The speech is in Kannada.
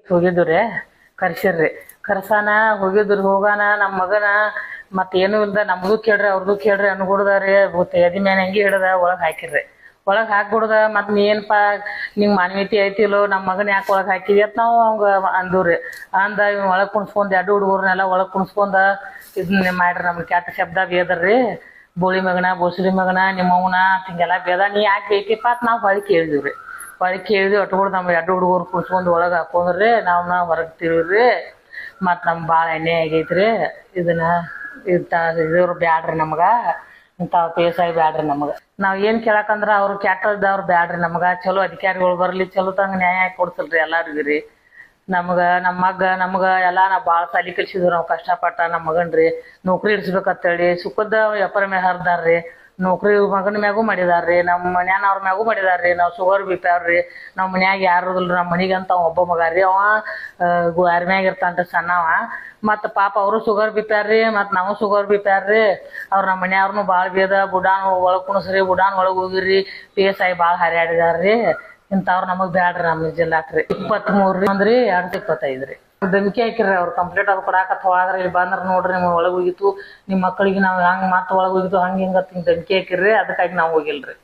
ಹೋಗಿದ್ರಿ ಕರ್ಸಿರ್ರಿ ಕರ್ಸಾನ ಹೋಗಿದ್ರಿ ಹೋಗಾನ ನಮ್ಮ ಮಗನ ಮತ್ತೇನು ಇಲ್ದ ನಮ್ದು ಕೇಳ್ರಿ ಅವ್ರದ್ದು ಕೇಳ್ರಿ ಅನ್ಗುಡ್ದಾರಿ ಎದಿ ಮ್ಯಾನ ಹಂಗೆ ಹಿಡ್ದ ಒಳಗೆ ಹಾಕಿರ್ರಿ ಒಳಗೆ ಹಾಕ್ಬಿಡ್ದ ಮತ್ತು ನೀ ಏನಪ್ಪ ನಿಂಗೆ ಮಾನವೀಯತೆ ಐತಿಲ್ಲೋ ನಮ್ಮ ಮಗನ ಯಾಕೆ ಒಳಗೆ ಹಾಕಿದಿ ಅಂತ ನಾವು ಅವಂಗ ಅಂದೂರಿ ಅಂದ ಇವ್ನು ಒಳಗೆ ಕುಣಿಸ್ಕೊಂಡು ಎರಡು ಹುಡುಗರ್ನೆಲ್ಲ ಒಳಗೆ ಕುಣಿಸ್ಕೊಂಡ ಇದನ್ನ ಮಾಡ್ರಿ ನಮ್ಗೆ ಕೆಟ್ಟ ಶಬ್ದ ಬೇದರ್ರಿ ಬೋಳಿ ಮಗನ ಬೋಸಡಿ ಮಗನ ನಿಮ್ಮವನ ಹಿಂಗೆಲ್ಲ ಬೇದ ನೀ ಯಾಕೆ ಬೇಕಿಪ್ಪ ಅಂತ ನಾವು ಹೊಳಿ ಕೇಳಿದಿವ್ರಿ ಹೊಳಿ ಕೇಳಿದ್ವಿ ಅಟ್ಬಿಡ್ ನಮ್ಮ ಎರಡು ಹುಡುಗರು ಕುಣಿಸ್ಕೊಂಡು ಒಳಗೆ ಹಾಕೊಂಡ್ರಿ ನಾವು ಹೊರಗೆ ತಿರುವ್ರಿ ಮತ್ತು ನಮ್ಗೆ ಭಾಳ ಎಣ್ಣೆ ಆಗೈತ್ರಿ ಇದನ್ನ ಇವ್ರು ಬ್ಯಾಡ್ರಿ ನಮ್ಗೆ ಇಂಥ ಪೇಸಾಗಿ ಬ್ಯಾಡ್ರಿ ನಮಗೆ ನಾವು ಏನು ಕೇಳಕಂದ್ರೆ ಅವ್ರು ಕೆಟ್ಟದವ್ರು ಬ್ಯಾಡ್ರಿ ನಮ್ಗೆ ಚಲೋ ಅಧಿಕಾರಿಗಳು ಬರಲಿ ಚಲೋ ತಂಗ ನ್ಯಾಯ ಕೊಡ್ಸಲ್ರಿ ಎಲ್ಲರಿಗೂ ರೀ ನಮ್ಗೆ ನಮ್ಮ ನಮ್ಗೆ ಎಲ್ಲ ನಾವು ಭಾಳ ಸಾಲಿ ಕಲಿಸಿದ್ರು ನಾವು ಕಷ್ಟಪಟ್ಟ ನಮ್ಮ ಮಗನ್ರಿ ನೌಕರಿ ಇಡ್ಸ್ಬೇಕಂತೇಳಿ ಸುಖದ ವ್ಯಾಪಾರ ಮ್ಯಾಗ ಹರಿದಾರ್ರಿ ನೌಕರಿ ಮಗನ ಮ್ಯಾಗೂ ಮಾಡಿದಾರ್ರಿ ನಮ್ಮ ಮನ್ಯಾನ ಅವ್ರ ಮ್ಯಾಗೂ ಮಾಡಿದಾರ್ರಿ ನಾವು ಶುಗರ್ ಬಿ ಪಿ ಅವ್ರಿ ನಮ್ಮ ಮನ್ಯಾಗ ಯಾರು ಇಲ್ರಿ ನಮ್ಮ ಮನೆಗಂತ ಒಬ್ಬ ಮಗ ರೀ ಅವ ಮ್ಯಾಗ ಇರ್ತಾನ್ರಿ ಸಣ್ಣವ ಮತ್ತು ಪಾಪ ಅವರು ಶುಗರ್ ಬಿ ಪಿ ರೀ ಮತ್ತು ನಾವು ಶುಗರ್ ಬಿ ಪಿ ರೀ ಅವ್ರು ನಮ್ಮ ಮನೆಯವ್ರನ್ನೂ ಭಾಳ ಬೇದ ಬುಡಾನ್ ಒಳಗೆ ಕುಣಿಸ್ರಿ ಬುಡಾನ್ ಒಳಗೆ ಹೋಗಿರಿ ಪೇಸಾಗಿ ಭಾಳ ಹರಿಯಾಡಿದಾರ್ರಿ ಇಂಥವ್ರು ನಮಗೆ ಬ್ಯಾಡ್ರಿ ನಮ್ಮ ಜಿಲ್ಲಾಕ್ ರೀ 23 ಅಂದ್ರಿ 225 ರೀ ಧಮಕಿ ಹಾಕಿರ್ರಿ ಅವ್ರು ಕಂಪ್ಲೇಂಟ್ ಅದು ಕೊಡಾಕತ್ತ ಹೋದ್ರೆ ಇಲ್ಲಿ ಬಂದ್ರೆ ನೋಡ್ರಿ ನಿಮ್ಮ ಒಳಗೆ ಹೋಗಿತ್ತು ನಿಮ್ಮ ಮಕ್ಕಳಿಗೆ ನಾವು ಹಂಗೆ ಮತ್ತೆ ಒಳಗೆ ಹೋಗಿತ್ತು ಹಂಗೆ ಹಿಂಗೆ ಧಮಕಿ ಹಾಕಿರ್ರಿ ಅದಕ್ಕಾಗಿ ನಾವು ಹೋಗಿಲ್ರಿ